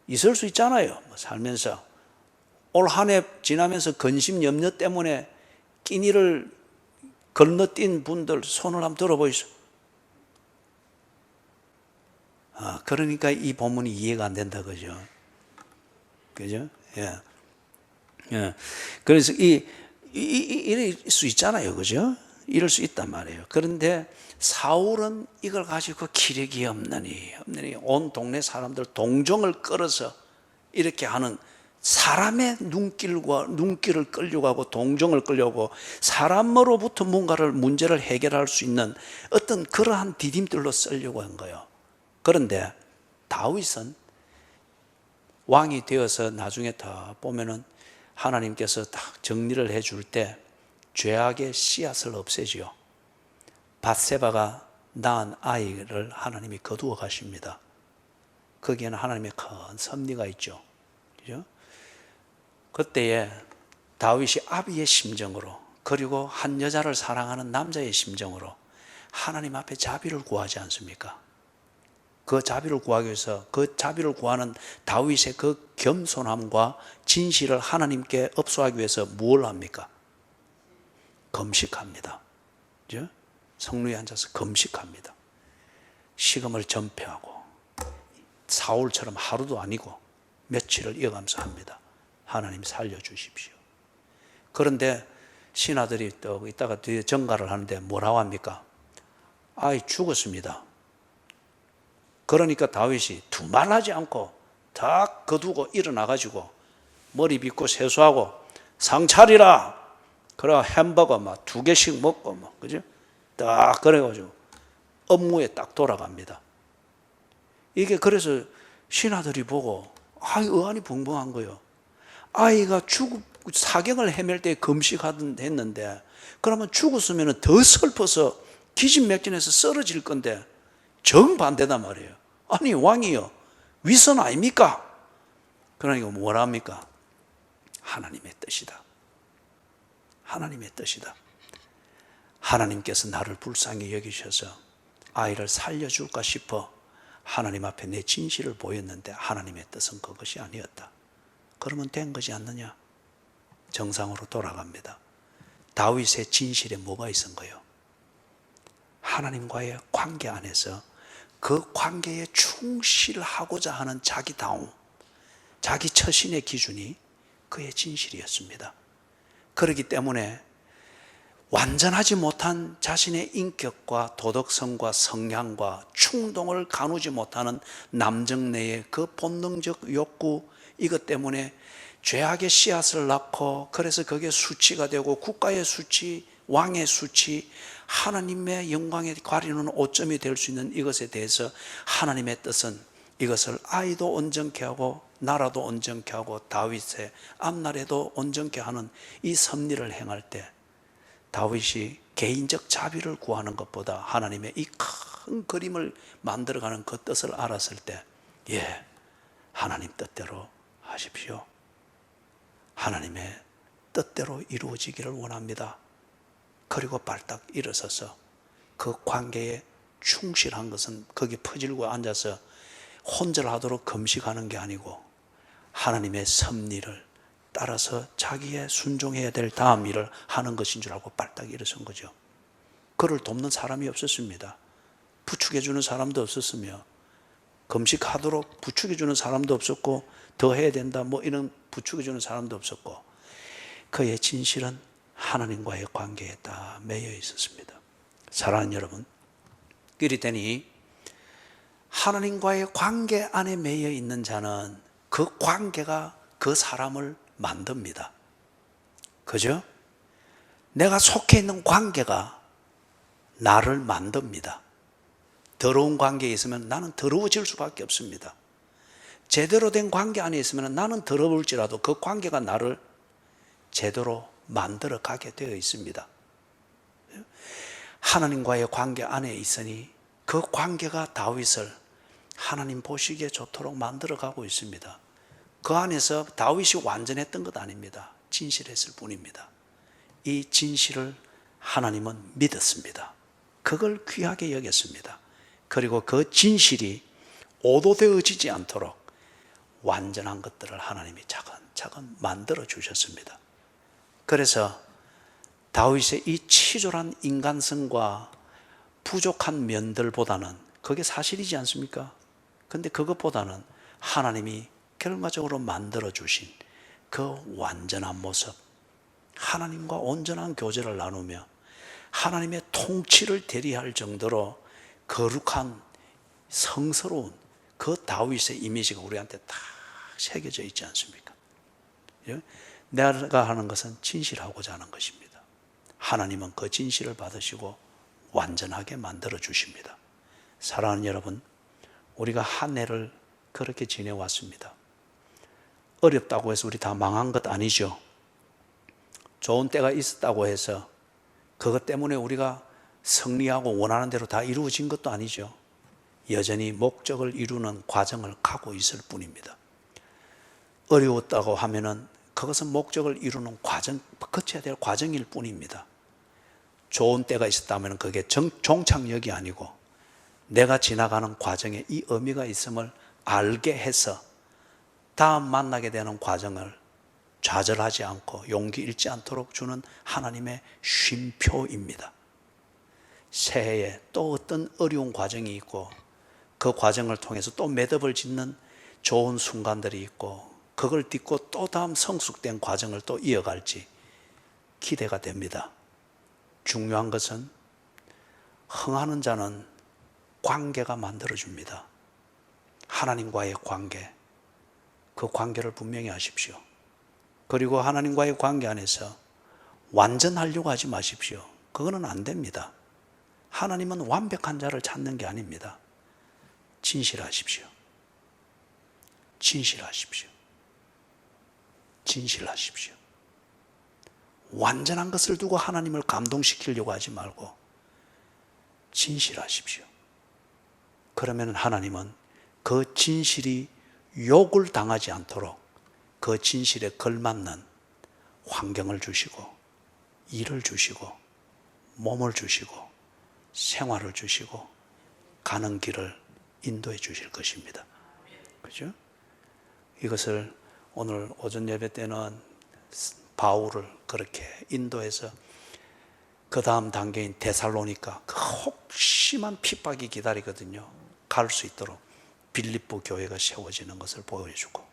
있을 수 있잖아요. 살면서 올 한 해 지나면서 근심 염려 때문에 끼니를 건너뛴 분들 손을 한번 들어보이소. 그러니까 이 본문이 이해가 안 된다 그죠? 그죠? 예. 예. 그래서 이럴 수 있잖아요. 그죠? 이럴 수 있단 말이에요. 그런데 사울은 이걸 가지고 기력이 없느니 온 동네 사람들 동정을 끌어서 이렇게 하는 사람의 눈길을 끌려고 하고 동정을 끌려고 사람으로부터 뭔가를 문제를 해결할 수 있는 어떤 그러한 디딤돌로 쓰려고 한 거예요. 그런데 다윗은 왕이 되어서 나중에 다 보면은 하나님께서 딱 정리를 해줄 때 죄악의 씨앗을 없애지요. 밧세바가 낳은 아이를 하나님이 거두어 가십니다. 거기에는 하나님의 큰 섭리가 있죠. 그죠? 그때에 다윗이 아비의 심정으로 그리고 한 여자를 사랑하는 남자의 심정으로 하나님 앞에 자비를 구하지 않습니까? 그 자비를 구하기 위해서 그 자비를 구하는 다윗의 그 겸손함과 진실을 하나님께 업소하기 위해서 뭘 합니까? 금식합니다. 그죠? 성루에 앉아서 금식합니다. 식음을 전폐하고 사울처럼 하루도 아니고 며칠을 이어가면서 합니다. 하나님 살려주십시오. 그런데 신하들이 또 이따가 뒤에 전가를 하는데 뭐라고 합니까? 아이 죽었습니다. 그러니까 다윗이 두말하지 않고 다 거두고 일어나가지고 머리 빗고 세수하고 상 차리라. 그래 햄버거 막 2개씩 먹고 막 그죠? 딱 그래가지고 업무에 딱 돌아갑니다. 이게 그래서 신하들이 보고 아이 의안이 벙벙한 거예요. 아이가 사경을 헤맬 때 금식했는데 그러면 죽었으면 더 슬퍼서 기진맥진해서 쓰러질 건데 정반대단 말이에요. 아니 왕이요 위선 아닙니까? 그러니까 뭐라 합니까? 하나님의 뜻이다. 하나님의 뜻이다. 하나님께서 나를 불쌍히 여기셔서 아이를 살려줄까 싶어 하나님 앞에 내 진실을 보였는데 하나님의 뜻은 그것이 아니었다. 그러면 된 것이 않느냐? 정상으로 돌아갑니다. 다윗의 진실에 뭐가 있은 거예요? 하나님과의 관계 안에서 그 관계에 충실하고자 하는 자기다움, 자기 처신의 기준이 그의 진실이었습니다. 그렇기 때문에 완전하지 못한 자신의 인격과 도덕성과 성향과 충동을 가누지 못하는 남정 내의 그 본능적 욕구, 이것 때문에 죄악의 씨앗을 낳고 그래서 그게 수치가 되고 국가의 수치, 왕의 수치, 하나님의 영광에 가리는 오점이 될 수 있는 이것에 대해서 하나님의 뜻은 이것을 아이도 온전케 하고 나라도 온전케 하고 다윗의 앞날에도 온전케 하는 이 섭리를 행할 때 다윗이 개인적 자비를 구하는 것보다 하나님의 이 큰 그림을 만들어가는 그 뜻을 알았을 때, 예, 하나님 뜻대로 하십시오. 하나님의 뜻대로 이루어지기를 원합니다. 그리고 발딱 일어서서 그 관계에 충실한 것은 거기 퍼질고 앉아서 혼절하도록 금식하는 게 아니고 하나님의 섭리를 따라서 자기의 순종해야 될 다음 일을 하는 것인 줄 알고 발딱 일어선 거죠. 그를 돕는 사람이 없었습니다. 부축해주는 사람도 없었으며 금식하도록 부축해주는 사람도 없었고 더 해야 된다 뭐 이런 부축해주는 사람도 없었고 그의 진실은 하나님과의 관계에 다 매여 있었습니다. 사랑하는 여러분, 그리 되니 하나님과의 관계 안에 매여 있는 자는 그 관계가 그 사람을 만듭니다. 그죠? 내가 속해 있는 관계가 나를 만듭니다. 더러운 관계에 있으면 나는 더러워질 수밖에 없습니다. 제대로 된 관계 안에 있으면 나는 더러울지라도 그 관계가 나를 제대로 만들어 가게 되어 있습니다. 하나님과의 관계 안에 있으니 그 관계가 다윗을 하나님 보시기에 좋도록 만들어 가고 있습니다. 그 안에서 다윗이 완전했던 것 아닙니다. 진실했을 뿐입니다. 이 진실을 하나님은 믿었습니다. 그걸 귀하게 여겼습니다. 그리고 그 진실이 오도되어지지 않도록 완전한 것들을 하나님이 차근차근 만들어 주셨습니다. 그래서 다윗의 이 치졸한 인간성과 부족한 면들보다는 그게 사실이지 않습니까? 근데 그것보다는 하나님이 결과적으로 만들어 주신 그 완전한 모습, 하나님과 온전한 교제를 나누며 하나님의 통치를 대리할 정도로 거룩한 성스러운 그 다윗의 이미지가 우리한테 다 새겨져 있지 않습니까? 내가 하는 것은 진실하고자 하는 것입니다. 하나님은 그 진실을 받으시고 완전하게 만들어 주십니다. 사랑하는 여러분, 우리가 한 해를 그렇게 지내왔습니다. 어렵다고 해서 우리 다 망한 것 아니죠. 좋은 때가 있었다고 해서 그것 때문에 우리가 승리하고 원하는 대로 다 이루어진 것도 아니죠. 여전히 목적을 이루는 과정을 가고 있을 뿐입니다. 어려웠다고 하면은 그것은 목적을 이루는 과정, 거쳐야 될 과정일 뿐입니다. 좋은 때가 있었다면 그게 종착역이 아니고 내가 지나가는 과정에 이 의미가 있음을 알게 해서 다음 만나게 되는 과정을 좌절하지 않고 용기 잃지 않도록 주는 하나님의 쉼표입니다. 새해에 또 어떤 어려운 과정이 있고 그 과정을 통해서 또 매듭을 짓는 좋은 순간들이 있고 그걸 딛고 또 다음 성숙된 과정을 또 이어갈지 기대가 됩니다. 중요한 것은 흥하는 자는 관계가 만들어줍니다. 하나님과의 관계, 그 관계를 분명히 하십시오. 그리고 하나님과의 관계 안에서 완전하려고 하지 마십시오. 그거는 안 됩니다. 하나님은 완벽한 자를 찾는 게 아닙니다. 진실하십시오. 진실하십시오. 진실하십시오. 완전한 것을 두고 하나님을 감동시키려고 하지 말고 진실하십시오. 그러면 하나님은 그 진실이 욕을 당하지 않도록 그 진실에 걸맞는 환경을 주시고 일을 주시고 몸을 주시고 생활을 주시고 가는 길을 인도해 주실 것입니다. 그죠? 이것을 오늘 오전 예배 때는 바울을 그렇게 인도해서 그 다음 단계인 데살로니가 그 혹심한 핍박이 기다리거든요. 갈 수 있도록 빌립보 교회가 세워지는 것을 보여주고,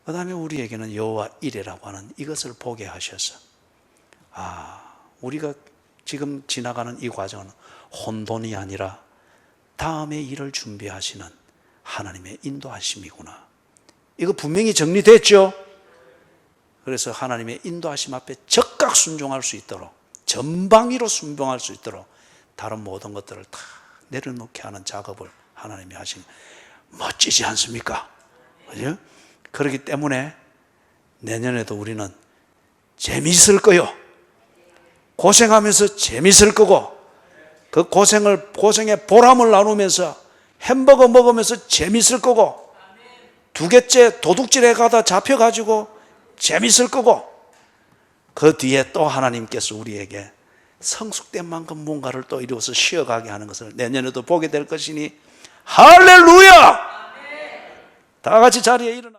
그 다음에 우리에게는 여호와 이레라고 하는 이것을 보게 하셔서 우리가 지금 지나가는 이 과정은 혼돈이 아니라 다음의 일을 준비하시는 하나님의 인도하심이구나. 이거 분명히 정리됐죠? 그래서 하나님의 인도하심 앞에 적각 순종할 수 있도록, 전방위로 순종할 수 있도록 다른 모든 것들을 다 내려놓게 하는 작업을 하나님이 하시는, 멋지지 않습니까? 그죠? 그렇기 때문에 내년에도 우리는 재미있을 거요. 고생하면서 재미있을 거고, 그 고생의 보람을 나누면서 햄버거 먹으면서 재미있을 거고, 두 개째 도둑질해 가다 잡혀가지고 재미있을 거고, 그 뒤에 또 하나님께서 우리에게 성숙된 만큼 뭔가를 또 이루어서 쉬어가게 하는 것을 내년에도 보게 될 것이니 할렐루야! 다 같이 자리에 일어나.